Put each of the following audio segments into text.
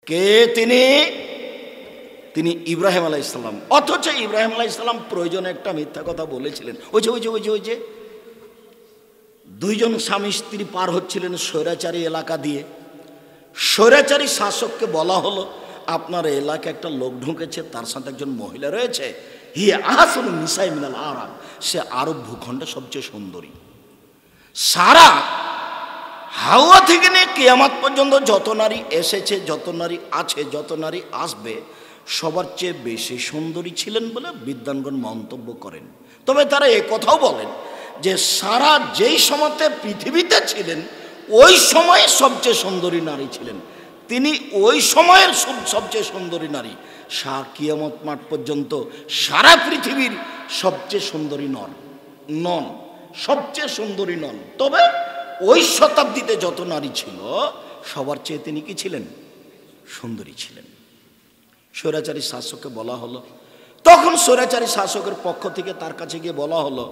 কে তিনি? তিনি ইব্রাহিম আলাইহিস সালাম। অথচ ইব্রাহিম আলাইহিস সালাম প্রয়োজনে একটা মিথ্যা কথা বলেছিলেন। ওই যে দুইজন স্বামী স্ত্রী পার হচ্ছিলেন স্বৈরাচারী এলাকা দিয়ে। স্বৈরাচারী শাসককে বলা হলো, আপনার এলাকায় একটা লোক ঢুকেছে, তার সাথে একজন মহিলা রয়েছে, হিয়া আহসানুন নিসাই মিনাল আরাব, সে আরব ভূখণ্ডে সবচেয়ে সুন্দরী। সারা হাওয়া থেকে নিয়ে কিয়ামত পর্যন্ত যত নারী এসেছে, যত নারী আছে, যত নারী আসবে, সবার চেয়ে বেশি সুন্দরী ছিলেন বলে বিদ্বানগণ মন্তব্য করেন। তবে তারা এ কথাও বলেন যে সারা যেই সময়তে পৃথিবীতে ছিলেন ওই সময়ে সবচেয়ে সুন্দরী নারী ছিলেন তিনি, ওই সময়ের সবচেয়ে সুন্দরী নারী। কিয়ামত মাঠ পর্যন্ত সারা পৃথিবীর সবচেয়ে সুন্দরী নন, সবচেয়ে সুন্দরী নন। তবে ওই শতাব্দীতে যত নারী ছিল সবার চেয়ে তিনি কি ছিলেন? সুন্দরী ছিলেন। স্বৈরাচারী শাসককে বলা হলো, তখন স্বৈরাচারী শাসকের পক্ষ থেকে তার কাছে গিয়ে বলা হলো,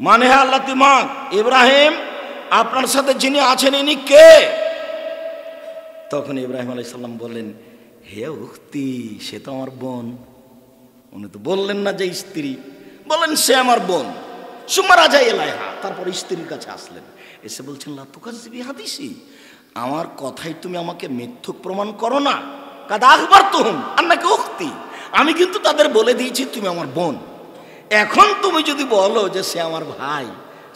মানে হে আল্লাহ তিমাক, ইব্রাহিম আপনার সাথে যিনি আছেন ইনি কে? তখন ইব্রাহিম আলাইহিস সালাম বললেন, হে উখতি, সে তো আমার বোন। উনি তো বললেন না যে স্ত্রী, বলেন সে আমার বোন। সুম্মা রাজা ইলাইহা, তারপর স্ত্রীর কাছে আসলেন, এসে বলছেন, লা তুকাজ্জিবি হাদিসি, আমার কথাই তুমি আমাকে মিথ্যুক প্রমাণ করো না। কাদ আখবারতুহুম আন্নাকা উখতি, আমি কিন্তু তাদের বলে দিয়েছি তুমি আমার বোন। এখন তুমি যদি বলো যে সে আমার ভাই,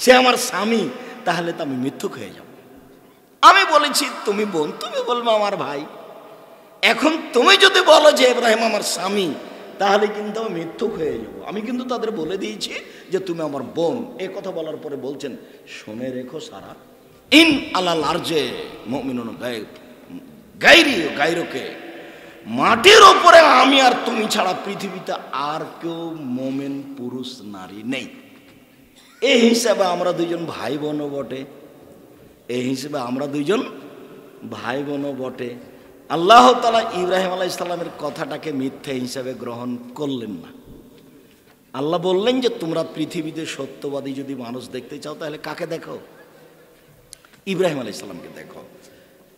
সে আমার স্বামী, তাহলে তো আমি মিথ্যুক হয়ে যাব। আমি বলেছি তুমি বোন, তুমি বলবে আমার ভাই। এখন তুমি যদি বলো যে ইব্রাহিম আমার স্বামী, তাহলে কিন্তু আমি মিথ্যুক হয়ে যাব। আমি কিন্তু তাদের বলে দিয়েছি যে তুমি আমার বোন। এই কথা বলার পরে বলছেন, শুনে রেখো সারা, ইন আলাল আরজে মুমিনুন গায়রুকে, মাটির ওপরে আমি আর তুমি ছাড়া পৃথিবীতে আর কেউ মোমেন পুরুষ নারী নেই। এই হিসাবে আমরা দুইজন ভাই বোনও বটে, এই হিসেবে আমরা দুইজন ভাই বোনও বটে। আল্লাহ তাআলা ইব্রাহিম আলাইহিস সালামের কথাটাকে মিথ্যা হিসাবে গ্রহণ করলেন না। আল্লাহ বললেন যে তোমরা পৃথিবীতে সত্যবাদী যদি মানুষ দেখতে চাও তাহলে কাকে দেখো? ইব্রাহিম আলাইহিস সালামকে দেখো।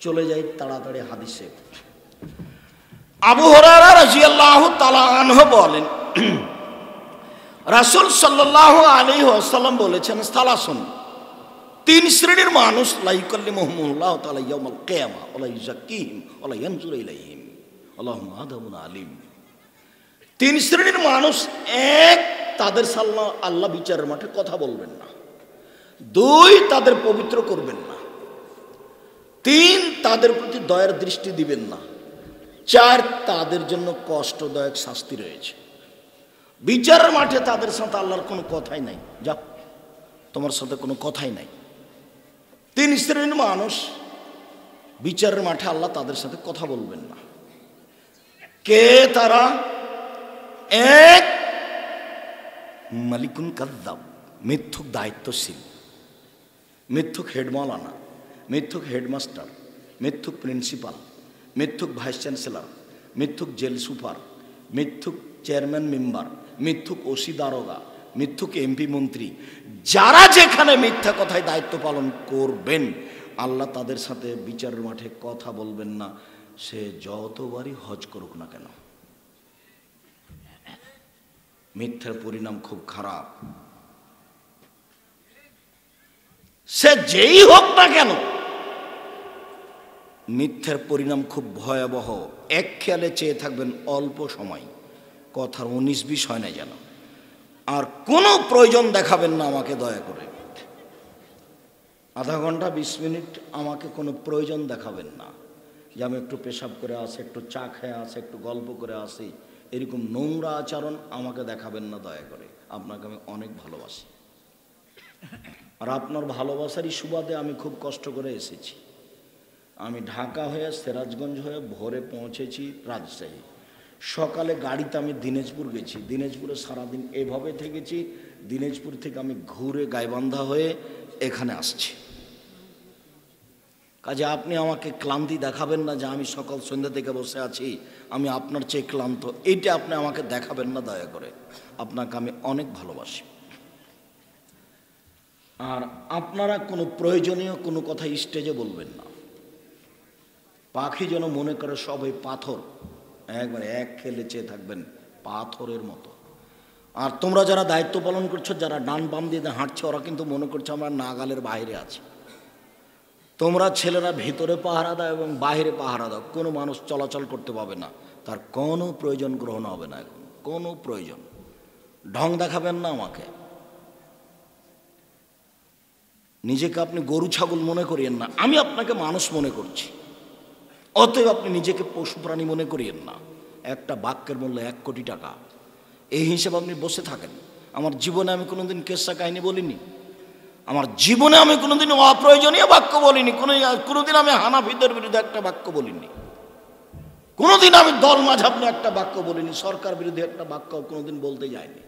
চলে যাই তাড়াতাড়ি হাদিসে। আবু হুরায়রা রাদিয়াল্লাহু তাআলা আনহু বলেন, রাসূল সাল্লাল্লাহু আলাইহি ওয়াসাল্লাম বলেছেন, সালাসুন, তিন শ্রেণীর মানুষ, লা ইউকাল্লিমুহুমুল্লাহু তাআলা ইয়াউমাল কিয়ামা ওয়া লা ইউযাক্কিহিম ওয়া লা ইয়ানজুরু ইলাইহিম আল্লাহুম্মা আযাবুন আলিম। তিন শ্রেণীর মানুষ, এক, তাদের আল্লাহ বিচারের মাঠে কথা বলবেন না। দুই, তাদের পবিত্র করবেন না। তিন, তাদের প্রতি দয়ার দৃষ্টি দিবেন না। চার, তাদের জন্য কষ্টদায়ক শাস্তি রয়েছে। বিচারের মাঠে তাদের সাথে আল্লাহর কোনো কথাই নাই, যা তোমার সাথে কোনো কথাই নাই। তিন শ্রেণীর মানুষ, বিচারের মাঠে আল্লাহ তাদের সাথে কথা বলবেন না। কে তারা? এক, মালিকুন কাযযাব, মিথ্যুক দায়িত্বশীল, মিথ্যুক হেডমাওলানা, মিথ্যুক হেডমাস্টার, মিথ্যুক প্রিন্সিপাল, মিথ্যুক ভাইস চ্যান্সেলর, মিথ্যুক জেল সুপার, মিথ্যুক চেয়ারম্যান মেম্বার, মিথ্যুক ওসি দারোগা, মিথ্যুক এমপি মন্ত্রী, যারা যেখানে মিথ্যা কথায় দায়িত্ব পালন করবেন আল্লাহ তাদের সাথে বিচারের মাঠে কথা বলবেন না, সে যতবারই হজ করুক না কেন। মিথ্যার পরিণাম খুব খারাপ, সে যেই হোক না কেন মিথ্যার পরিণাম খুব ভয়াবহ। এক খেয়ালে চেয়ে থাকবেন অল্প সময়, কথার 19-20 হয় না যেন। আর কোনো প্রয়োজন দেখাবেন না আমাকে, দয়া করে আধা ঘন্টা 20 মিনিট আমাকে কোনো প্রয়োজন দেখাবেন না যে আমি একটু পেশাব করে আসি, একটু চা খেয়ে আসি, একটু গল্প করে আসি, এরকম নোংরা আচরণ আমাকে দেখাবেন না দয়া করে। আপনাকে আমি অনেক ভালোবাসি, আর আপনার ভালোবাসারই সুবাদে আমি খুব কষ্ট করে এসেছি। আমি ঢাকা হয়ে সিরাজগঞ্জ হয়ে ভোরে পৌঁছেছি রাজশাহী। সকালে গাড়িতে আমি দিনাজপুর গেছি, দিনাজপুরে সারাদিন এভাবে থেকেছি। দিনাজপুর থেকে আমি ঘুরে গাইবান্ধা হয়ে এখানে আসছি। কাজে আপনি আমাকে ক্লান্তি দেখাবেন না যে আমি সকাল সন্ধ্যা থেকে বসে আছি, আমি আপনার চেয়ে ক্লান্ত, এইটা আপনি আমাকে দেখাবেন না দয়া করে। আপনাকে আমি অনেক ভালোবাসি। আর আপনারা কোনো প্রয়োজনীয় কোনো কথা স্টেজে বলবেন না। পাখি যেন মনে করে সব এই পাথর, একবারে এক খেলে চেয়ে থাকবেন পাথরের মতো। আর তোমরা যারা দায়িত্ব পালন করছো, যারা ডান বাম দিয়ে হাঁটছে, ওরা কিন্তু মনে করছে আমরা নাগালের বাইরে আছি। তোমরা ছেলেরা ভিতরে পাহারা দাও এবং বাইরে পাহারা দাও, কোনো মানুষ চলাচল করতে পাবে না, তার কোনো প্রয়োজন গ্রহণ হবে না, এখন কোনো প্রয়োজন। ঢং দেখাবেন না আমাকে, নিজেকে আপনি গরু ছাগল মনে করিয়েন না, আমি আপনাকে মানুষ মনে করছি, অতএব আপনি নিজেকে পশু প্রাণী মনে করিয়েন না। একটা বাক্যের মূল্য 1 কোটি টাকা, এই হিসেবে আপনি বসে থাকেন। আমার জীবনে আমি কোনোদিন কেসা কাহিনী বলিনি, আমার জীবনে আমি কোনোদিন অপ্রয়োজনীয় বাক্য বলিনি, কোনোদিন আমি হানাফিদের বিরুদ্ধে একটা বাক্য বলিনি, কোনোদিন আমি দল মাঝাব নিয়ে একটা বাক্য বলিনি, সরকার বিরোধী একটা বাক্য কোনোদিন বলতে যাইনি।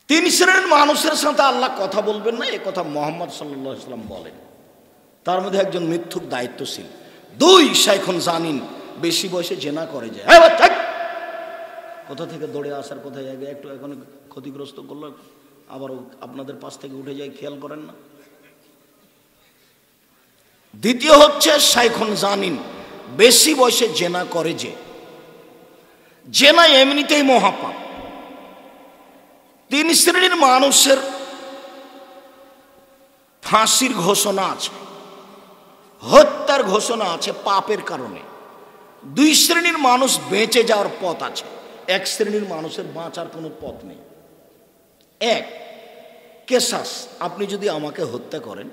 3 শ্রেণীর মানুষের সাথে আল্লাহ কথা বলবেন না, এ কথা মুহাম্মদ সাল্লাল্লাহু আলাইহি ওয়াসাল্লাম বলেন। তার মধ্যে একজন মিথ্যুক দায়িত্বশীল, 2 শাইখুন জানিন, বেশি বয়সে জেনা করে যায়। কোথা থেকে দৌড়ে আসার কোথায় জায়গা একটু এখন ক্ষতিগ্রস্ত করলো, আবার আপনাদের পাশ থেকে উঠে যায়, খেয়াল করেন না। দ্বিতীয় হচ্ছে শাইখুন জানিন, বেশি বয়সে জেনা করে যে, জেনা এমনিতেই মহাপাপ। 3 শ্রেণীর মানুষের ফাঁসির ঘোষণা আছে, হত্যার ঘোষণা আছে পাপের কারণে। 2 শ্রেণীর মানুষ বেঁচে যাওয়ার পথ আছে, 1 শ্রেণীর মানুষের বাঁচার কোনো পথ নেই। 1 কেসাস, আপনি যদি আমাকে হত্যা করেন,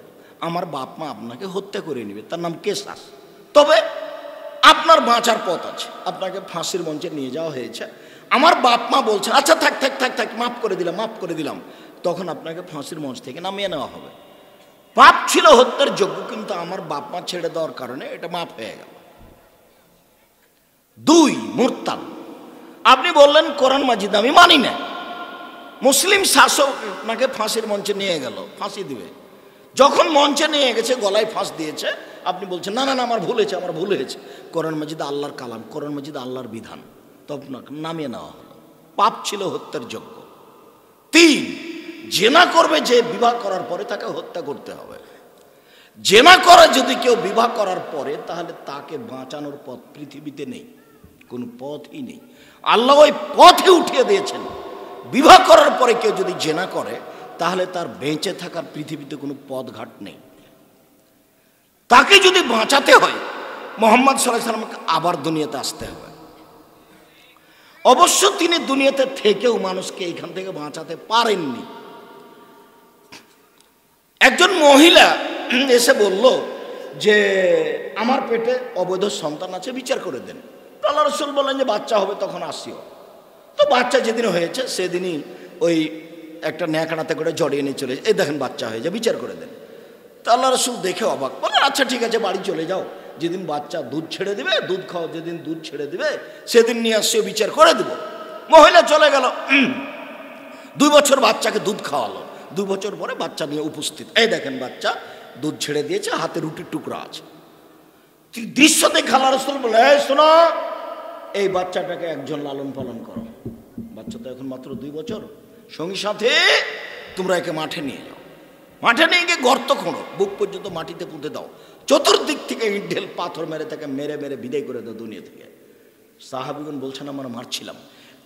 আমার বাপ মা আপনাকে হত্যা করে নেবে, তার নাম কেসাস। তবে আপনার বাঁচার পথ আছে, আপনাকে ফাঁসির মঞ্চে নিয়ে যাওয়া হয়েছে, আমার বাপ মা বলছে আচ্ছা থাক থাক থাক থাক, মাফ করে দিলাম, তখন আপনাকে ফাঁসির মঞ্চ থেকে নামিয়ে নেওয়া হবে। পাপ ছিল হত্যার যোগ্য, কিন্তু আমার বাপ মা ছেড়ে দেওয়ার কারণে এটা মাফ হয়ে গেল। 2 মুরতাদ, আপনি বললেন কোরআন মাজিদ আমি মানি না, মুসলিম শাসক আপনাকে ফাঁসির মঞ্চে নিয়ে গেল, ফাঁসি দিবে, যখন মঞ্চে নিয়ে গেছে গলায় ফাঁস দিয়েছে, আপনি বলছেন না না না আমার ভুল হয়েছে, কোরআন মাজিদ আল্লাহর কালাম, কোরআন মাজিদ আল্লাহর বিধান, তো আপনাকে নামিয়ে নেওয়া হলো, পাপ ছিল হত্যার যোগ্য। 3 জেনা করবে যে বিবাহ করার পরে তাকে হত্যা করতে হবে। জেনা করে যদি কেউ বিবাহ করার পরে, তাহলে তাকে বাঁচানোর পথ পৃথিবীতে নেই, কোনো পথই নেই, আল্লাহ ওই পথে উঠিয়ে দিয়েছেন। বিবাহ করার পরে কেউ যদি জেনা করে, তাহলে তার বেঁচে থাকার পৃথিবীতে কোনো পথঘাট নেই। তাকে যদি বাঁচাতে হয়, মুহাম্মদ সাল্লাল্লাহু আলাইহি ওয়াসাল্লামকে আবার দুনিয়াতে আসতে হবে। অবশ্য তিনি দুনিয়াতে থেকেও মানুষকে এখান থেকে বাঁচাতে পারেননি। একজন মহিলা এসে বলল যে আমার পেটে অবৈধ সন্তান আছে, বিচার করে দেন। আল্লাহ রাসূল বললেন যে বাচ্চা হবে তখন আসিও। তো বাচ্চা যেদিন হয়েছে সেদিনই ওই একটা ন্যাকড়াতে করে জড়িয়ে নিয়ে চলে, এই দেখেন বাচ্চা হয়েছে, বিচার করে দেন। তো আল্লাহ রাসূল দেখে অবাক, বলে আচ্ছা ঠিক আছে বাড়ি চলে যাও, যেদিন বাচ্চা দুধ ছেড়ে দিবে, দুধ খাও, যেদিন দুধ ছেড়ে দিবে সেদিন নিয়ে আসছে বিচার করে দেব। মহিলা চলে গেল, 2 বছর বাচ্চাকে দুধ খাওয়ালো, 2 বছর পরে বাচ্চা নিয়ে উপস্থিত, এই দেখেন বাচ্চা দুধ ছেড়ে দিয়েছে, হাতে রুটির টুকরা আছে। দৃশ্য দেখে আল্লাহ রাসূল বলে এই শোনো, এই বাচ্চাটাকে একজন লালন পালন করো, বাচ্চা তো এখন মাত্র 2 বছর, সঙ্গী সাথে তোমরা একে মাঠে নিয়ে যাও, মাঠে নিয়ে গিয়ে গর্ত খোঁড়ো, বুক পর্যন্ত মাটিতে পুঁতে দাও, চতুর্দিক থেকে ইট ঢেল পাথর মেরে তাকে মেরে বিদায় করে দাও দুনিয়া থেকে। সাহাবীগণ বলছেন আমরা মারছিলাম।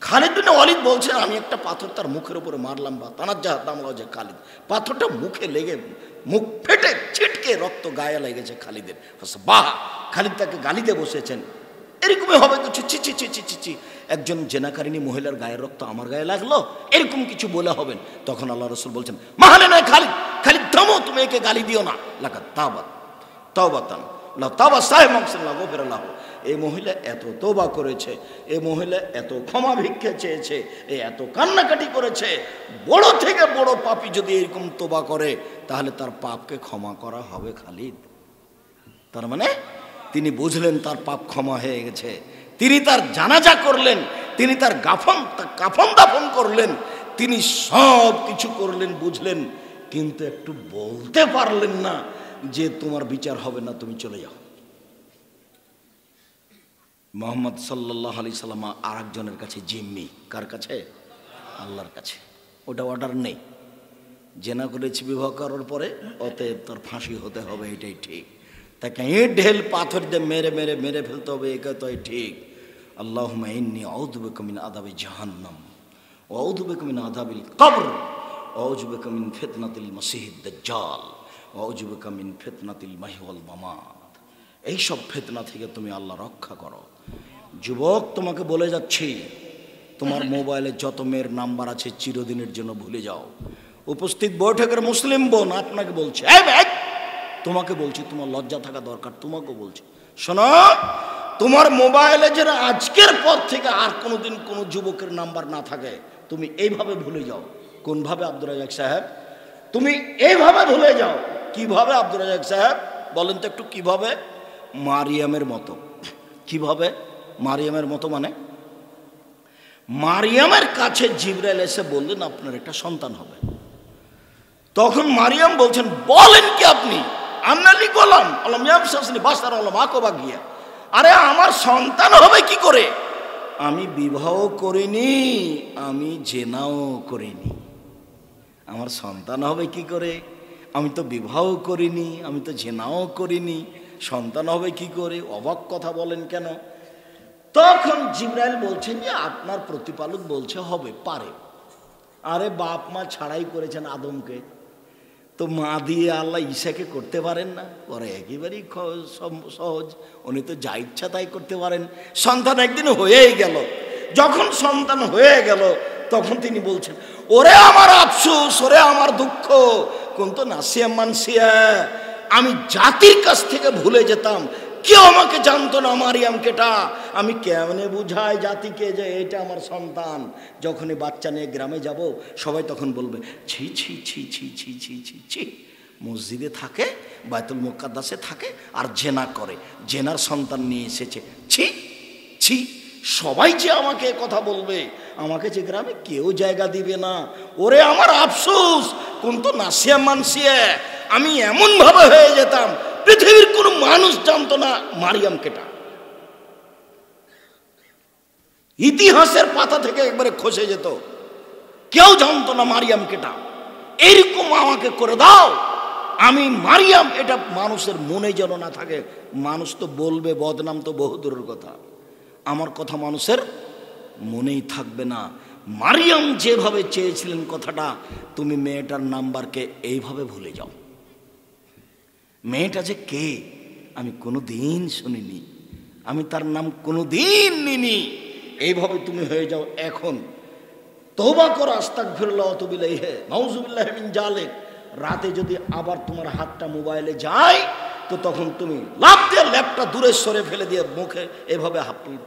খালিদ বিন ওয়ালিদ বলছেন আমি একটা পাথর তার মুখের উপরে মারলাম, বা তানাজ্জাহ দামলাও যে খালিদ, পাথরটা মুখে লেগে মুখ ফেটে ছিটকে রক্ত গায়ে লেগেছে খালিদের। বাহ, খালিদ তাকে গালিতে বসেছেন, এরকমই হবে তো, ছি ছি ছি ছি ছি, একজন জেনাকারিনী মহিলার গায়ের রক্ত আমার গায়ে লাগলো, এরকম কিছু বলে হবেন। তখন আল্লাহ রাসূল বলছেন মাহালে নয় খালিদ, খালিদ থামো, তুমি একে গালি দিও না, লাকাত তাওবাত তাওবাতান লা তাওবা সাহেব মামসাল্লাহ গফিরাল্লাহ। এই মহিলা এত তওবা করেছে, এই মহিলা এত ক্ষমা ভিক্ষা চেয়েছে, এত কান্নাকাটি করেছে, বড় থেকে বড় পাপী যদি এরকম তওবা করে, তাহলে তার পাপকে ক্ষমা করা হবে খালিদ। তার মানে তিনি বুঝলেন তার পাপ ক্ষমা হয়ে গেছে, তিনি তার জানাজা করলেন, তিনি তার কাফন দাফন করলেন, তিনি সব কিছু করলেন, বুঝলেন, কিন্তু একটু বলতে পারলেন না যে তোমার বিচার হবে না, তুমি চলে যাও। মুহাম্মদ সাল্লাল্লাহু আলাইহি সাল্লাম আরেকজনের কাছে জিম্মি, কার কাছে? আল্লাহর কাছে। ওটা অর্ডার নেই, জেনা করেছি বিবাহ করার পরে, অতএব তোর ফাঁসি হতে হবে, এটাই ঠিক। তাকে ইট ঢেল পাথর দিয়ে মেরে মেরে মেরে ফেলতে হবে, এটা তো ঠিক। আল্লাহুম্মা ইন্নী আউযু বিকা মিন আযাবি জাহান্নাম ওয়া আউযু বিকা মিন আযাবিল কবর ওয়া আউযু বিকা মিন ফিতনাতিল মাসিহিদ দাজ্জাল ওয়া আউযু বিকা মিন ফিতনাতিল মাহইয়া ওয়াল মামাত। এইসব ফিতনা থেকে তুমি আল্লাহ রক্ষা করো। যুবক, তোমাকে বলে যাচ্ছি, তোমার মোবাইলে যত মেয়ের নাম্বার আছে চিরদিনের জন্য ভুলে যাও। উপস্থিত বৈঠকের মুসলিম বোন আপনাকে বলছে, তোমাকে বলছি, তোমার লজ্জা থাকা দরকার, তোমাকে বলছি, শোনো, তোমার মোবাইলে যেন আজকের পর থেকে আর কোনোদিন কোনো যুবকের নাম্বার না থাকে, তুমি এইভাবে ভুলে যাও। কোনভাবে আব্দুর রাজ্জাক সাহেব? তুমি এইভাবে ভুলে যাও। কিভাবে আব্দুর রাজ্জাক সাহেব বলেন তো একটু, কিভাবে? মারিয়ামের মতো। কিভাবে মারিয়ামের মতো? মানে মারিয়ামের কাছে জিবরাইল এসে বললেন আপনার একটা সন্তান হবে। তখন মারিয়াম বলছেন, বলেন কি আপনি? আন্নালি গোলাম আলম ইয়ামসাসনি বাসার আলম আকবা গিয়া, আরে আমার সন্তান হবে কি করে? আমি বিবাহ করিনি, আমি জেনাও করিনি, আমার সন্তান হবে কি করে? আমি তো বিবাহ করিনি, আমি তো জেনাও করিনি, সন্তান হবে কি করে? অবাক কথা বলেন কেন? তখন জিবরাইল বলছেন যে আপনার প্রতিপালক বলছে হবে, পারে। আরে বাপ মা ছাড়াই করেছেন আদমকে, তো মা দিয়ে আল্লাহ ঈসাকে করতে পারেন না? ওরা একেবারেই সহজ, উনি তো যা ইচ্ছা তাই করতে পারেন। সন্তান একদিন হয়েই গেল। যখন সন্তান হয়ে গেল তখন তিনি বলছেন, ওরে আমার আফসোস, ওরে আমার দুঃখ, কোন তো নাসিয়া মানসিয়া, আমি জাতির কাছ থেকে ভুলে যেতাম, কেউ আমাকে জানতো না মারিয়াম কেটা। আমি কেমনে বুঝাই জাতিকে যে এটা আমার সন্তান? যখনই বাচ্চা নিয়ে গ্রামে যাব সবাই তখন বলবে, ছি ছি ছি ছি ছি ছি ছি ছি, মসজিদে থাকে, বাইতুল মুকাদ্দাসে থাকে আর জেনা করে, জেনার সন্তান নিয়ে এসেছে, ছি ছি। সবাই যে আমাকে কথা বলবে, আমাকে যে গ্রামে কেউ জায়গা দিবে না। ওরে আমার আফসোস, কোন তো নাসিয়া মানসিয়া, আমি এমন ভাবে হয়ে যেতাম পৃথিবীর কোনো মানুষ জানতো না মারিয়াম কেটা। ইতিহাসের পাতা থেকে একবারে খসে যেত, কেউ জানতো না মারিয়াম কেটা। এইরকম আমাকে করে দাও, আমি মারিয়াম, এটা মানুষের মনে যেন না থাকে। মানুষ তো বলবে, বদনাম তো বহুদূরের কথা, আমার কথা মানুষের মনেই থাকবে না। মারিয়াম যেভাবে চেয়েছিলেন কথাটা, তুমি মেয়েটার নাম্বারকে এইভাবে ভুলে যাও। মেয়েটা যে কে আমি কোনোদিন শুনিনি, আমি তার নাম কোনোদিন নিনি, এইভাবে তুমি হয়ে যাও। এখন তওবা করো, আস্তাগফিরুল্লাহ ওয়া আতুবু ইলাইহি, নাউযুবিল্লাহি মিন জালিক। রাতে যদি আবার তোমার হাতটা মোবাইলে যায় তো তখন তুমি লাফ দিয়ে ল্যাপটা দূরে সরে ফেলে দিয়ে মুখে এভাবে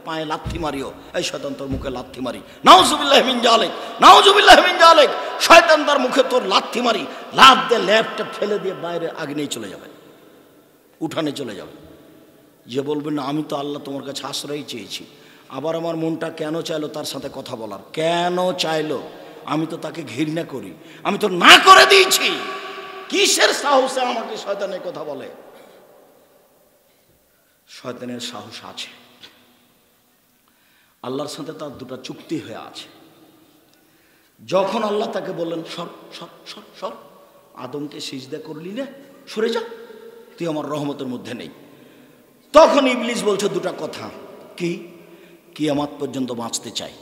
পায়ে লাথি মারিও, এই শয়তান তোর মুখে লাথি মারি, নাউযুবিল্লাহি মিন জালিক, নাউযুবিল্লাহি মিন জালিক, শয়তান তার মুখে তোর লাথি মারি, লাফ দিয়ে ল্যাপটা ফেলে দিয়ে বাইরে আগ্নেয় চলে যাবে, উঠানে চলে যাবে। যে বলবেন না আমি তো আল্লাহ তোমার কাছে আশ্রয় চেয়েছি, আবার আমার মনটা কেন চাইলো তার সাথে কথা বলার? কেন চাইলো? আমি তো তাকে ঘৃণা করি, আমি তো না করে দিয়েছি, কিসের সাহসে আমাকে শয়তানের কথা বলে? শয়তানের সাহস আছে, আল্লাহর সাথে তার দুটো চুক্তি হয়ে আছে। যখন আল্লাহ তাকে বললেন সর সর সর সর, আদমকে সিজদা করলি না, সরে যা, তুই আমার রহমতের মধ্যে নেই। তখন ইবলিস বলছে দুটা কথা, কি কিয়ামত পর্যন্ত বাঁচতে চাই,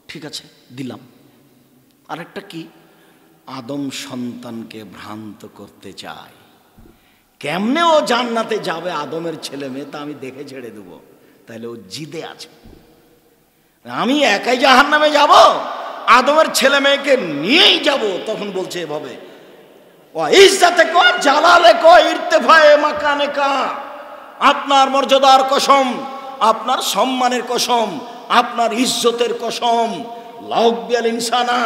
ঠিক আছে দিলাম। আরেকটা কি, আদম সন্তানকে ভ্রান্ত করতে চাই। কেমনে ও জান্নাতে যাবে আদমের ছেলে মেয়ে তা আমি দেখে ছেড়ে দেবো, তাহলে ও জিদে আছে। আমি একাই জাহান্নামে যাব, আদমের ছেলে মেয়েকে নিয়েই যাব। তখন বলছে এভাবে, ও ইজ্জতে কো জালালে কো ইরতিফায়ে মাকানে কা, আপনার মর্যাদার কসম, আপনার সম্মানের কসম, আপনার ইজ্জতের কসম, লাউবিয়াল ইনসানা,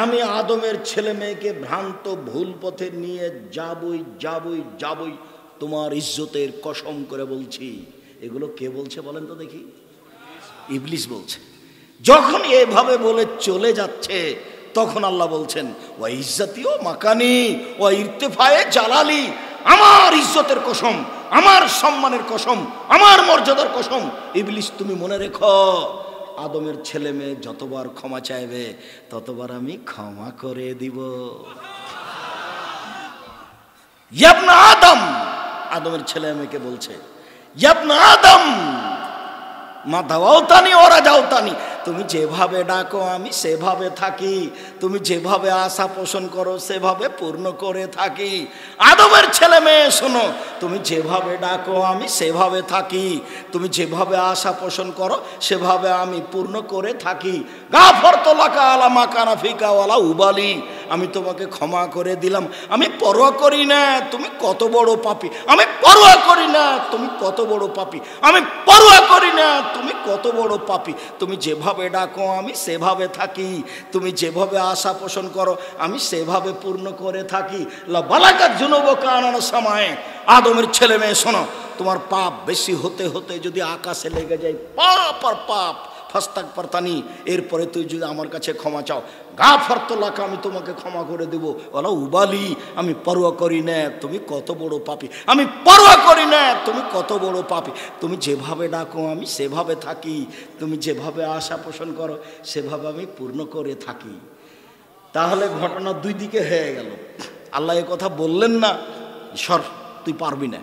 আমি আদমের ছেলে মেয়েকে ভ্রান্ত ভুল পথে নিয়ে যাবই যাবই যাবই, তোমার ইজ্জতের কসম করে বলছি। এগুলো কে বলছে বলেন তো দেখি? ইবলিস বলছে। যখন এভাবে বলে চলে যাচ্ছে তখন আল্লাহ বলছেন, ওয়া ইজ্জতিও মাকানি ওয়া ইরতিফায়ে জালালি, আমার ইজ্জতের কসম, আমার সম্মানের কসম, আমার মর্যাদার কসম। ইবলিস তুমি মনে রেখো, আদমের ছেলে মেয়ে যতবার ক্ষমা চাইবে ততবার আমি ক্ষমা করে দিব। ইয়াবনা আদম, আদমের ছেলে মেয়েকে বলছে, ইয়াবনা আদম মা দাওয়াতানি ওরা যাওতানি, তুমি যেভাবে ডাকো আমি সেভাবে থাকি, তুমি যেভাবে আশা পোষণ করো সেভাবে পূর্ণ করে থাকি। আদমের ছেলে মেয়ে শোনো, তুমি যেভাবে ডাকো আমি সেভাবে থাকি, তুমি যেভাবে আশা পোষণ করো সেভাবে আমি পূর্ণ করে থাকি। গাফারতু লাকা আলা মা কানা ফিকা ওয়ালা উবালি, আমি তোমাকে ক্ষমা করে দিলাম, আমি পরোয়া করি না তুমি কত বড় পাপী, আমি পরোয়া করি না তুমি কত বড় পাপী, আমি পরোয়া করি না তুমি কত বড় পাপী। তুমি যেভাবে ডাকো আমি সেভাবে থাকি, তুমি যেভাবে আশা পোষণ করো আমি সেভাবে পূর্ণ করে থাকি। লা বালাগাত যুনুবুকা আনানা সামায়ে, আদমের ছেলে মেয়ে শোনো, তোমার পাপ বেশি হতে হতে যদি আকাশে লেগে যায় পাপ আর পাপ, ফাস্তাগফিরতানি, এরপরে তুই যদি আমার কাছে ক্ষমা চাও, গাফারতু লাকা, আমি তোমাকে ক্ষমা করে দেব। ওয়ালা উবালি, আমি পরোয়া করি না তুমি কত বড় পাপী, আমি পরোয়া করি না তুমি কত বড় পাপী। তুমি যেভাবে ডাকো আমি সেভাবে থাকি, তুমি যেভাবে আশা পোষণ করো সেভাবে আমি পূর্ণ করে থাকি। তাহলে ঘটনা দুই দিকে হয়ে গেল। আল্লাহ এ কথা বললেন না সর তুই পারবি না,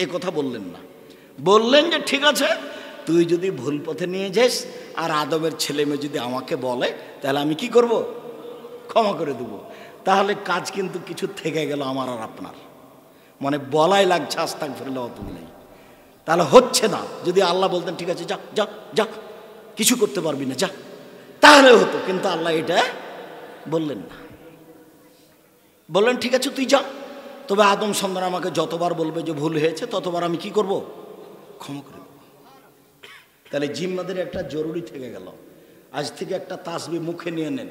এ কথা বললেন না, বললেন যে ঠিক আছে তুই যদি ভুল পথে নিয়ে যাস আর আদমের ছেলে মেয়ে যদি আমাকে বলে তাহলে আমি কি করব, ক্ষমা করে দেব। তাহলে কাজ কিন্তু কিছু থেকে গেল আমার আর আপনার, মানে বলাই লাগছে আস্তাগফিরুল্লাহ ওয়াতুবু ইলাইহি, তাহলে হচ্ছে না। যদি আল্লাহ বলতেন ঠিক আছে যা যা যা কিছু করতে পারবি না যা, তাহলে হতো, কিন্তু আল্লাহ এটা বললেন না, বললেন ঠিক আছে তুই যা, তবে আদম সন্তান আমাকে যতবার বলবে যে ভুল হয়েছে ততবার আমি কি করব, ক্ষমা করে দেব। তাহলে জিম্মাদের একটা জরুরি থেকে গেল, আজ থেকে একটা তাসবিহ মুখে নিয়ে নেন,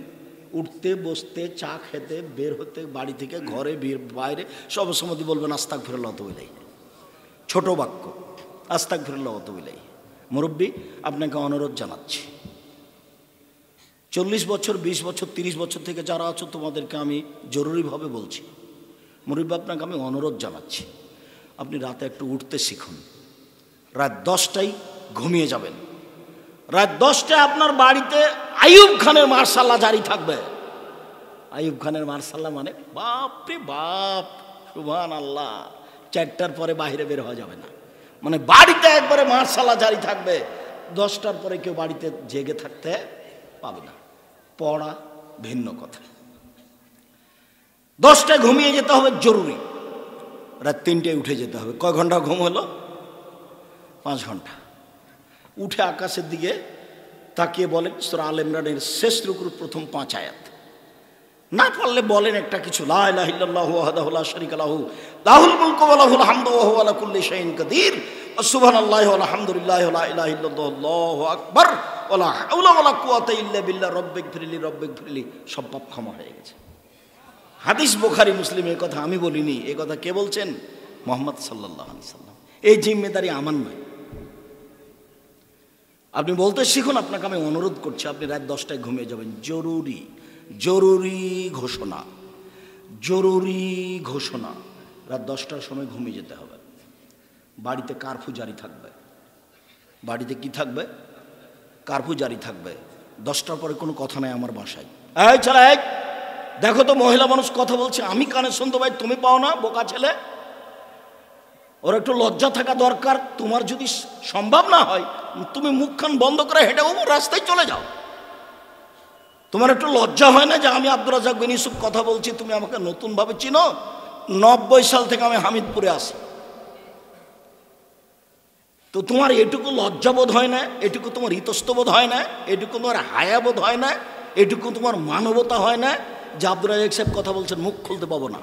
উঠতে বসতে চা খেতে বের হতে বাড়ি থেকে ঘরে বাইরে সব সময় বলবেন আস্তাগফিরুল্লাহ ওয়াতুবু ইলাইহি, ছোট বাক্য আস্তাগফিরুল্লাহ ওয়াতুবু ইলাইহি। মুরব্বী আপনাকে অনুরোধ জানাচ্ছি, 40 বছর 20 বছর 30 বছর থেকে যারা আছো তোমাদেরকে আমি জরুরিভাবে বলছি, মুরব্বী আপনাকে আমি অনুরোধ জানাচ্ছি, আপনি রাতে একটু উঠতে শিখুন। রাত 10টায় ঘুমিয়ে যাবেন, রাত 10টায় আপনার বাড়িতে আইয়ুব খানের মার্শাল্লাহ জারি থাকবে। আইয়ুব খানের মার্শাল্লাহ মানে বাপরে বাপ, সুবহানাল্লাহ, 4টার পরে বাইরে বের হওয়া যাবে না, মানে বাড়িতে একবারে মার্শাল্লাহ জারি থাকবে। 10টার পরে কেউ বাড়িতে জেগে থাকতে পাবে না, পড়া ভিন্ন কথা। 10টায় ঘুমিয়ে যেতে হবে জরুরি, রাত 3টায় উঠে যেতে হবে। কয় ঘন্টা ঘুম হলো? 5 ঘন্টা। উঠে আকাশের দিকে তাকিয়ে বলেন সূরা আল ইমরানের শেষ রুকুর প্রথম 5 আয়াত, না পারলে বলেন একটা কিছু, লা ইলাহা ইল্লাল্লাহু ওয়াহদাহু লা শারীকা লাহু লাহুল মুলকু ওয়া লাহুল হামদু ওয়া হুয়া আলা কুল্লি শাইইন কাদির সুবহানাল্লাহি ওয়া আলহামদুলিল্লাহি ওয়া লা ইলাহা ইল্লাল্লাহু আল্লাহু আকবার ওয়া লা হাওলা ওয়া লা কুওয়াতা ইল্লা বিল্লাহ রব্বিগফিরলি রব্বিগফিরলি, সব পাপ ক্ষমা হয়ে গেছে। হাদিস বুখারী মুসলিম, এই কথা আমি বলিনি, এই কথা কে বলছেন? মুহাম্মদ সাল্লাল্লাহু আলাইহি সাল্লাম। এই জিম্মেদারি আমার নয়, আপনি বলতে শিখুন। আপনাকে আমি অনুরোধ করছি, আপনি রাত 10টায় ঘুমিয়ে যাবেন, জরুরি জরুরি ঘোষণা, জরুরি ঘোষণা, রাত 10টার সময় ঘুমিয়ে যেতে হবে। বাড়িতে কারফিউ জারি থাকবে, বাড়িতে কি থাকবে? কারফিউ জারি থাকবে। 10টার পরে কোনো কথা নাই আমার বাসায়। এই ছেলে, এই দেখো তো মহিলা মানুষ কথা বলছে, আমি কানে শুনতে পাই, তুমি পাও না? বোকা ছেলে, ওর একটু লজ্জা থাকা দরকার। তোমার যদি সম্ভব না হয় তুমি মুখখান বন্ধ করে হেঁটে রাস্তায় চলে যাও। তোমার একটু লজ্জা হয় না যে আমি আব্দুর রাজ্জাক বিন ইউসুফ কথা বলছি, তুমি আমাকে নতুনভাবে চিনো? 90 সাল থেকে আমি হামিদপুরে আসি, তো তোমার এটুকু লজ্জাবোধ হয় না? এটুকু তোমার ইতস্তবোধ হয় না? এটুকু তোমার হায়াবোধ হয় না? এটুকু তোমার মানবতা হয় না যে আব্দুর রাজ্জাক সাহেব কথা বলছেন মুখ খুলতে পাবো না?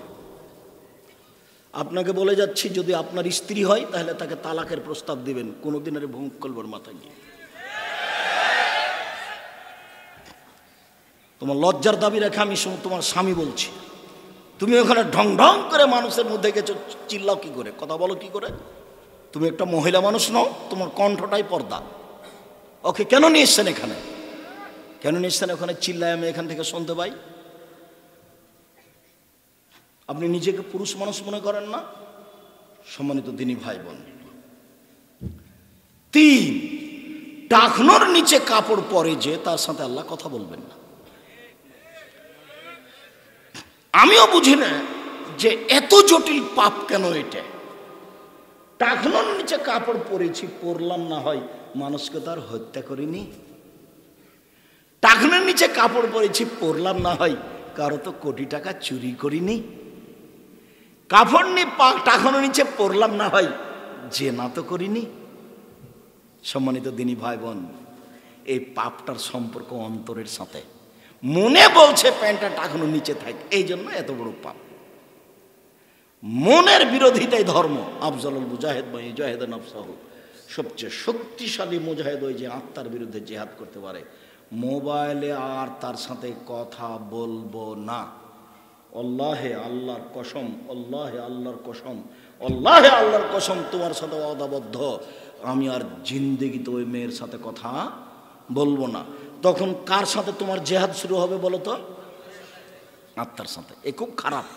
আপনাকে বলে যাচ্ছি, যদি আপনার স্ত্রী হয় তাহলে তাকে তালাকের প্রস্তাব দিবেন, কোনোদিন আরে ভুঁক করবার মাথায় গিয়ে। তোমার লজ্জার দাবি রেখে আমি তোমার স্বামী বলছি, তুমি ওখানে ঢং ঢং করে মানুষের মধ্যে গেছো, চিল্লাও কি করে, কথা বলো কি করে? তুমি একটা মহিলা মানুষ নও, তোমার কণ্ঠটাই পর্দা। ওকে কেন নিয়ে এসছেন এখানে? কেন নিয়ে এসছেন ওখানে? চিল্লায় আমি এখান থেকে শুনতে পাই। আপনি নিজেকে পুরুষ মানুষ মনে করেন না? সম্মানিত দিনী ভাই বোন, 3 টাকনোর নিচে কাপড় পরে যে তার সাথে আল্লাহ কথা বলবেন না। আমিও বুঝি না যে এত জটিল পাপ কেন এটা। টাকনোর নিচে কাপড় পরেছি, পরলাম না হয় মানুষকে তার হত্যা করিনি। টাকনোর নিচে কাপড় পরেছি, পরলাম না হয় কারো তো কোটি টাকা চুরি করিনি। কাপড় নিয়ে টাকনোর নিচে পরলাম না হয় জেনা তো করিনি। সম্মানিত দিনী ভাই বোন, এই পাপটার সম্পর্ক অন্তরের সাথে। মনে বলছে প্যান্টটা টাকনোর নিচে থাকে, এই জন্য এত বড় পাপ। মনের বিরোধিতাই ধর্ম। আফজালুল মুজাহিদ বা ইজাহিদ নফসাহ, সবচেয়ে শক্তিশালী মুজাহিদ ওই যে আত্মার বিরুদ্ধে জিহাদ করতে পারে। মোবাইলে আর তার সাথে কথা বলবো না। আল্লাহে আল্লাহর কসম, আল্লাহে আল্লাহর কসম, আল্লাহে আল্লাহর কসম, তোমার সাথে ওয়াদাবদ্ধ, আমি আর জিন্দেগিতে ওই মেয়ের সাথে কথা বলবো না। তখন কার সাথে তোমার জেহাদ শুরু হবে বলো তো? আত্মার সাথে। এ খুব খারাপ।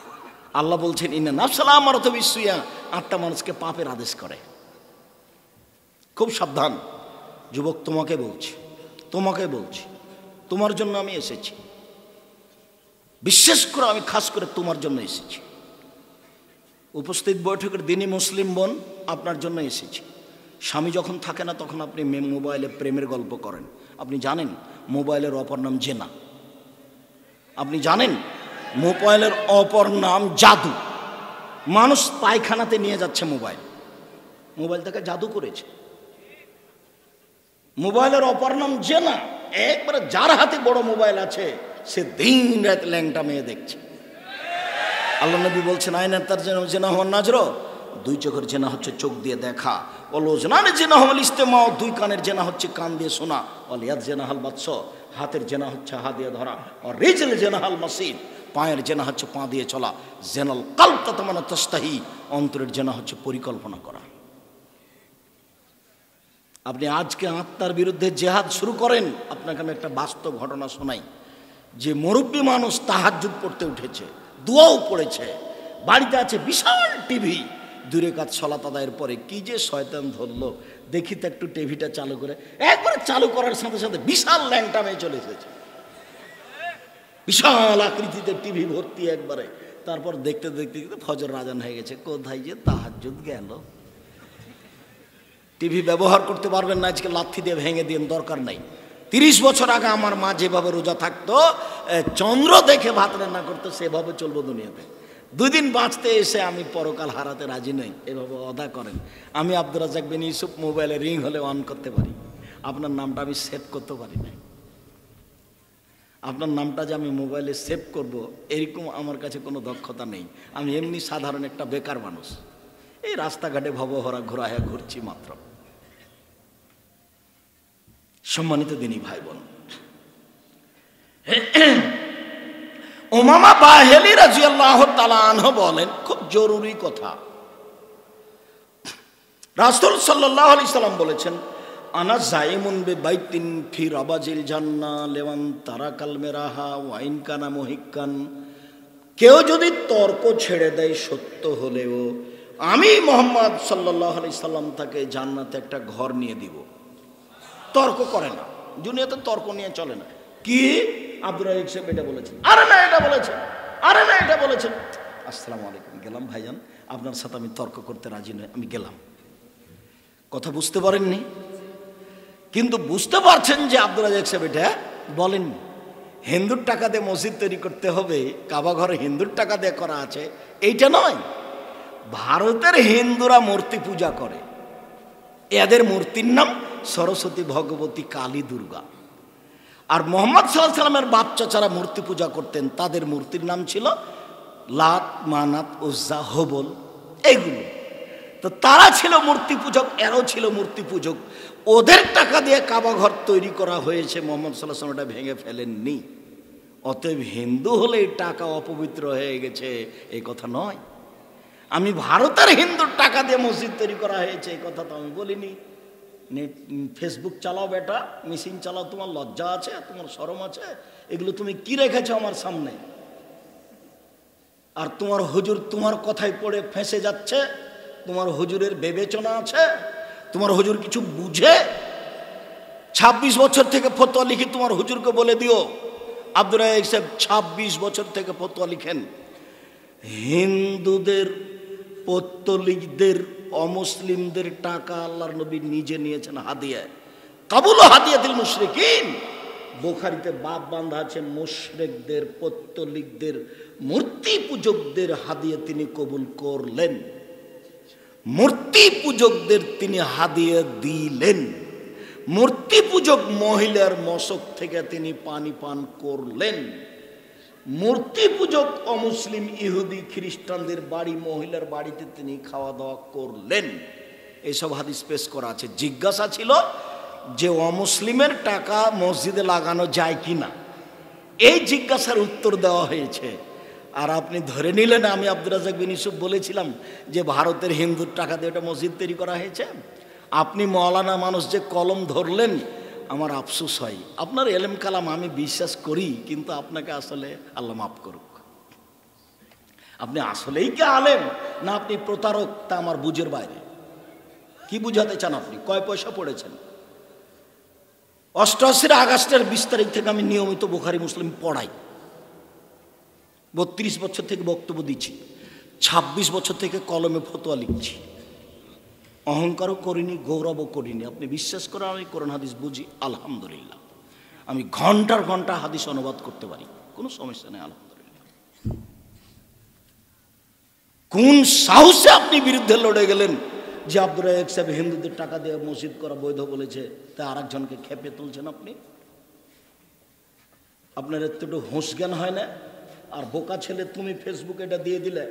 আল্লাহ বলছেন ইন্না নাফসাল আমারাতু বিসসুইয়া, আত্মা মানুষকে পাপের আদেশ করে। খুব সাবধান যুবক, তোমাকে বলছি, তোমাকে বলছি, তোমার জন্য আমি এসেছি। বিশেষ করে আমি খাস করে তোমার জন্য এসেছি। উপস্থিত বৈঠকের দিনই মুসলিম বোন, আপনার জন্য এসেছি। স্বামী যখন থাকে না তখন আপনি মোবাইলে প্রেমের গল্প করেন। আপনি জানেন মোবাইলের অপর নাম জেনা। আপনি জানেন মোবাইলের অপর নাম জাদু। মানুষ পায়খানাতে নিয়ে যাচ্ছে মোবাইল, মোবাইল থেকে জাদু করেছে। মোবাইলের অপর নাম জেনা। একবারে যার হাতে বড় মোবাইল আছে সে দিন রাত ল্যাংটা মেয়ে দেখছে। আল্লাহ নবী বলছেন আয়না তার জেনা হওয়ার নাজর, দুই চোখের জেনা হচ্ছে চোখ দিয়ে দেখা। ওলোজনানে জেনা হল ইস্তেমা, দুই কানের জেনা হচ্ছে কান দিয়ে শোনা। অলিয়াদ জেনা হাল বাদশ, হাতের জেনা হচ্ছে হাত দিয়ে ধরা। আর রিজল জেনা হাল মাসিদ, পায়ের জেনা হচ্ছে পা দিয়ে চলা। জেনাল কালব তাতামানা তাস্তাহি, অন্তরের জেনা হচ্ছে পরিকল্পনা করা। আপনি আজকে আত্মার বিরুদ্ধে জেহাদ শুরু করেন। আপনাকে আমি একটা বাস্তব ঘটনা শোনাই। যে মুরব্বী মানুষ তাহাজ্জুদ পড়তে উঠেছে, দোয়াও পড়েছে, বাড়িতে আছে বিশাল টিভি, দূরে কাজ সলাত আদায়ের পরে কি যে শয়তান ধরলো, দেখি তো একটু টিভিটা চালু করে, একবারে চালু করার সাথে সাথে বিশাল ল্যাংটা মেয়ে চলে এসেছে। বিশাল আকৃতিতে টিভি ভর্তি একবারে। তারপর দেখতে দেখতে দেখতে ফজর আজান হয়ে গেছে। কোথায় যে তাহাজ্জুদ গেল। টিভি ব্যবহার করতে পারবেন না, আজকে লাথি দিয়ে ভেঙে দিন, দরকার নাই। 30 বছর আগে আমার মা যেভাবে রোজা থাকতো, চন্দ্র দেখে ভাত রান্না করতো, সেভাবে চলবো দুনিয়াতে। 2 দিন বাঁচতে এসে আমি পরকাল হারাতে রাজি নই। এভাবে অদা করেন। আমি আব্দুর রাজ্জাক বিন ইউসুফ মোবাইলে রিং হলে অন করতে পারি, আপনার নামটা আমি সেভ করতে পারি না। আপনার নামটা যে আমি মোবাইলে সেভ করব এরকম আমার কাছে কোনো দক্ষতা নেই। আমি এমনি সাধারণ একটা বেকার মানুষ, এই রাস্তাঘাটে ভবহরা ঘোরায়া ঘুরছি মাত্র। সম্মানিত দিনী ভাই বোন, উমামা বাহেলি রাদিয়াল্লাহু তাআলা আনহু বলেন, খুব জরুরি কথা। রাসূল সাল্লাল্লাহু আলাইহি সাল্লাম বলেছেন, আনা জাইমুন বিবাইতিন ফি রাবাজিল জান্নাহ লিমান তারাকাল মিরাহা ওয়া ইন কানা মুহিক্কান। কেউ যদি তর্ক ছেড়ে দেয় সত্য হলেও, আমি মুহাম্মদ সাল্লাল্লাহু আলাইহি সাল্লাম তাকে জান্নাতে একটা ঘর নিয়ে দিব। তর্ক করে না, দুনিয়াতে তর্ক নিয়ে চলে না। কি আব্দুর রাজ্জাক সাহেব এটা বলেছেন, আরে না এটা বলেছেন, আরে না এটা বলেছেন। আসসালামু আলাইকুম, গেলাম ভাইজান, আপনার সাথে আমি তর্ক করতে রাজি নই, আমি গেলাম। কথা বুঝতে পারেননি, কিন্তু বুঝতে পারছেন যে আব্দুর রাজ্জাক সাহেব এটা বলেননি। হিন্দুর টাকা দিয়ে মসজিদ তৈরি করতে হবে, কাবা ঘরে হিন্দুর টাকা দিয়ে করা আছে, এইটা নয়। ভারতের হিন্দুরা মূর্তি পূজা করে, এদের মূর্তির নাম সরস্বতী, ভগবতী, কালী, দুর্গা। আর মুহাম্মদ সাল্লাল্লাহু আলাইহি সাল্লামের বাপ চাচারা মূর্তি পূজা করতেন, তাদের মূর্তির নাম ছিল লাত, মানাত, উজ্জা, হবল, এইগুলো। তো তারা ছিল মূর্তি পূজক, এরাও ছিল মূর্তি পূজক। ওদের টাকা দিয়ে কাবা ঘর তৈরি করা হয়েছে, মুহাম্মদ সাল্লাল্লাহু আলাইহি সাল্লাম এটা ভেঙে ফেলেননি। অতএব হিন্দু হলে টাকা অপবিত্র হয়ে গেছে এই কথা নয়। আমি ভারতের হিন্দুর টাকা দিয়ে মসজিদ তৈরি করা হয়েছে এই কথা তো আমি বলিনি। নেট ফেসবুক চালাও বেটা, মেশিন চালাও, তোমার লজ্জা আছে, তোমার শরম আছে? এগুলো তুমি কি রেখেছো আমার সামনে? আর তোমার হুজুর তোমার কথায় পড়ে ফেঁসে যাচ্ছে, তোমার হুজুরের বিবেচনা আছে, তোমার হুজুর কিছু বুঝে? 26 বছর থেকে ফতোয়া লিখি তোমার হুজুরকে বলে দিও। আব্দুর রাজ্জাক সাহেব 26 বছর থেকে ফতোয়া লিখেন। হিন্দুদের, পৌত্তলিকদের, অমুসলিমদের টাকা আল্লাহর নবী নিজে নিয়েছেন হাদিয়া। কাবুল হাদিয়াতুল মুশরিকিন, বুখারীতে বাপ বাঁধা আছে, মুশরিকদের, পৌত্তলিকদের, মূর্তি পূজকদের হাদিয়া তিনি কবুল করলেন, মূর্তি পূজকদের তিনি হাদিয়া দিলেন। মূর্তি পূজক মহিলার মশক থেকে তিনি পানি পান করলেন। মূর্তি পূজক অমুসলিম ইহুদি খ্রিস্টানদের বাড়ি, মহিলার বাড়িতে তিনি খাওয়া দাওয়া করলেন। এইসব হাদিস পেশ করা আছে। জিজ্ঞাসা ছিল যে অমুসলিমের টাকা মসজিদে লাগানো যায় কি না, এই জিজ্ঞাসার উত্তর দেওয়া হয়েছে। আর আপনি ধরে নিলেন আমি আব্দুর রাজ্জাক বিন ইউসুফ বলেছিলাম যে ভারতের হিন্দুর টাকা দিয়ে ওটা মসজিদ তৈরি করা হয়েছে। আপনি মৌলানা মানুষ যে কলম ধরলেন, আমার আফসোস হয়। আপনার এলেম কালাম আমি বিশ্বাস করি, কিন্তু আপনাকে আসলে আল্লাহ মাফ করুক, আপনি আসলেই কি আলেম না আপনি প্রতারক, তা আমার বুঝের বাইরে। কি বুঝাতে চান আপনি? কয় পয়সা পড়েছেন? 88 আগস্টের 20 তারিখ থেকে আমি নিয়মিত বুখারী মুসলিম পড়াই। 32 বছর থেকে বক্তব্য দিচ্ছি, 26 বছর থেকে কলমে ফতোয়া লিখছি। অহংকারও করিনি, গৌরবও করিনি। আপনি বিশ্বাস করেন আমি কোরআন হাদিস বুঝি, আলহামদুলিল্লাহ। আমি ঘন্টার ঘন্টা হাদিস অনুবাদ করতে পারি, কোনো সমস্যা নেই, আলহামদুলিল্লাহ। কোন সাহসে আপনি বিরুদ্ধে লড়ে গেলেন যে আব্দুর রাজ্জাক সাহেব হিন্দুদের টাকা দিয়ে মসজিদ করা বৈধ বলেছে, তা আরেকজনকে খেপে তুলছেন আপনি? আপনার একটু হোশ জ্ঞান হয় না? আর বোকা ছেলে তুমি ফেসবুকে এটা দিয়ে দিলে,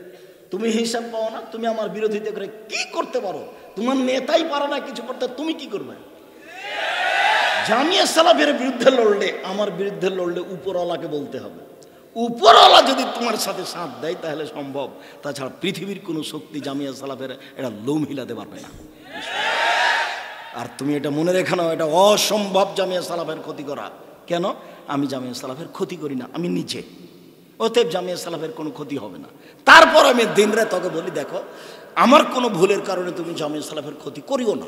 তুমি হিসাব পাও না? তুমি আমার বিরোধিতা করে কি করতে পারো? তোমার নেতাই পারে না কিছু করতে, তুমি কি করবে? জামিয়া সালাফের বিরুদ্ধে লড়লে, আমার বিরুদ্ধে লড়লে উপরওয়ালাকে বলতে হবে। উপরওয়ালা যদি তোমার সাথে সাথ দেয় তাহলে সম্ভব, তাছাড়া পৃথিবীর কোনো শক্তি জামিয়া সালাফের এটা লোম হিলাতে পারবে না। আর তুমি এটা মনে রেখে নাও, এটা অসম্ভব জামিয়া সালাফের ক্ষতি করা। কেন? আমি জামিয়া সালাফের ক্ষতি করি না, আমি নিজে। অতএব জামিয়া সালাফের কোনো ক্ষতি হবে না। তারপর আমি দিনরাত তোকে বলি, দেখো আমার কোনো ভুলের কারণে তুমি জামিয়া সালাফের ক্ষতি করিও না।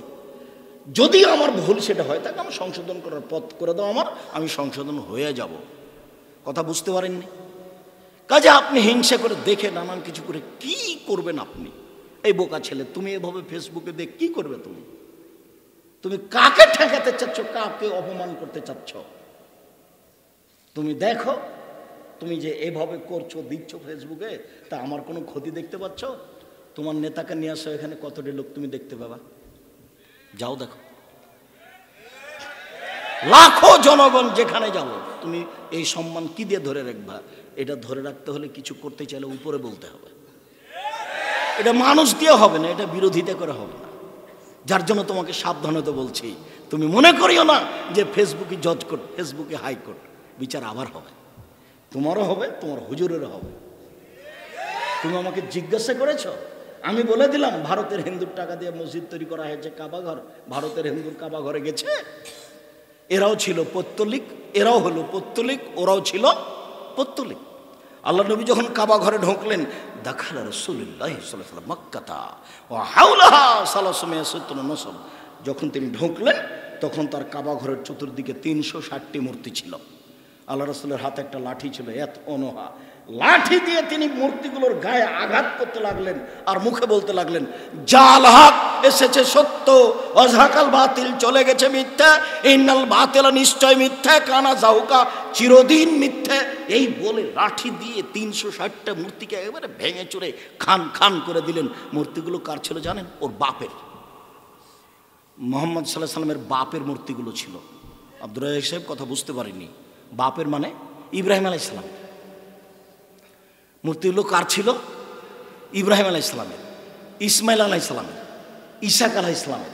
যদি আমার ভুল সেটা হয় তাকে আমি সংশোধন করার পথ করে দাও আমার, আমি সংশোধন হয়ে যাব। কথা বুঝতে পারেননি? কাজে আপনি হিংসা করে দেখে নানান কিছু করে কি করবেন আপনি? এই বোকা ছেলে, তুমি এভাবে ফেসবুকে দেখ কি করবে? তুমি কাকে ঠেকাতে চাচ্ছ, কাকে অপমান করতে চাচ্ছ? তুমি দেখো, তুমি যে এভাবে করছো, দিচ্ছ ফেসবুকে, তা আমার কোনো ক্ষতি দেখতে পাচ্ছ? তোমার নেতাকে নিয়ে আসো এখানে, কতটি লোক তুমি দেখতে পাবা? যাও দেখো, লাখো জনগণ যেখানে যাব, তুমি এই সম্মান কি দিয়ে ধরে রাখবা? এটা ধরে রাখতে হলে কিছু করতে চাইলে উপরে বলতে হবে। এটা মানুষ দিয়ে হবে না, এটা বিরোধিতা করে হবে না। যার জন্য তোমাকে সাবধানতা বলছি, তুমি মনে করিও না যে ফেসবুকে জজ কোর্ট, ফেসবুকে হাইকোর্ট, বিচার আবার হবে, তোমারও হবে, তোমার হুজুরেরও হবে। তুমি আমাকে জিজ্ঞাসা করেছো, আমি বলে দিলাম ভারতের হিন্দুর টাকা দিয়ে মসজিদ তৈরি করা হয়েছে, কাবাঘর। ভারতের হিন্দুর কাবাঘরে গেছে, এরাও ছিল পৌত্তলিক, এরাও হলো পৌত্তলিক, ওরাও ছিল পৌত্তলিক। আল্লাহ নবী যখন কাবা ঘরে ঢুকলেন, দাখালা রাসূলুল্লাহ সাল্লাল্লাহু আলাইহি ওয়াসাল্লাম মক্কাতা ওয়া হাওলাহা সালাসুমিয়াতুন নসব। যখন তিনি ঢুকলেন তখন তার কাবা ঘরের চতুর্দিকে 360টি মূর্তি ছিল। আল্লাহ রাসূলের হাতে একটা লাঠি ছিল, এত অনহা। লাঠি দিয়ে তিনি মূর্তিগুলোর গায়ে আঘাত করতে লাগলেন আর মুখে বলতে লাগলেন, জাল হক এসেছে সত্য, অজহাকাল বাতিল চলে গেছে মিথ্যা, ইন্নাল বাতিল নিশ্চয় মিথ্যা, কানা জাহুকা চিরদিন মিথ্যা। এই বলে লাঠি দিয়ে 360টা মূর্তিকে একেবারে ভেঙে চুরে খান খান করে দিলেন। মূর্তিগুলো কার ছিল জানেন? ওর বাপের, মুহাম্মদ সাল্লাল্লাহু আলাইহি সাল্লামের বাপের মূর্তিগুলো ছিল। আব্দুর রাজ্জাক সাহেব কথা বুঝতে পারেননি। বাপের মানে ইব্রাহিম আলাইহিস সালাম। মূর্তিগুলো কার ছিল? ইব্রাহিম আলাইহিস সালামের, ইসমাইল আলাইহিস সালামের, ইসাক আলাইহিস সালামের।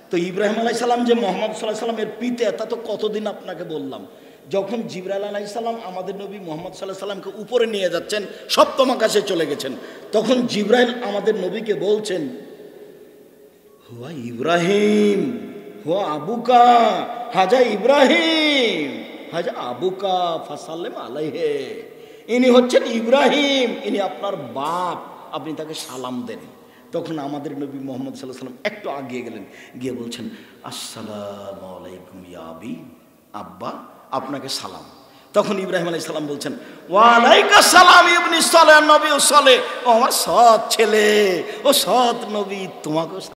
তো ইব্রাহিম আলাইহিস সালাম যে মুহাম্মদ সাল্লাল্লাহু আলাইহি সাল্লামের পিতা, তা তো কতদিন আপনাকে বললাম। যখন জিবরাইল আলাইহিস সালাম আমাদের নবী মুহাম্মদ সাল্লাল্লাহু আলাইহি সাল্লামকে উপরে নিয়ে যাচ্ছেন, সপ্তম আকাশে চলে গেছেন, তখন জিবরাইল আমাদের নবীকে বলছেন, হুয়া ইব্রাহিম, হুয়া আবুকা, হাজা ইব্রাহিম, হাজা আবুকা ফাসাল্লিম আলাইহি। ইনি হচ্ছেন ইব্রাহিম, ইনি আপনার বাপ, আপনি তাকে সালাম দেন। তখন আমাদের নবী মুহাম্মদ সাল্লাল্লাহু আলাইহি ওয়াসাল্লাম একটু আগিয়ে গেলেন, গিয়ে বলছেন, আসসালামু আলাইকুম ইয়া আবি, আব্বা আপনাকে সালাম। তখন ইব্রাহিম আলাইহিস সালাম বলছেন, ওয়ালাইকুম সালাম ইবনি সালেহ নবী সালেহ, ও আমার সৎ ছেলে, ও সৎ নবী, তোমাকেও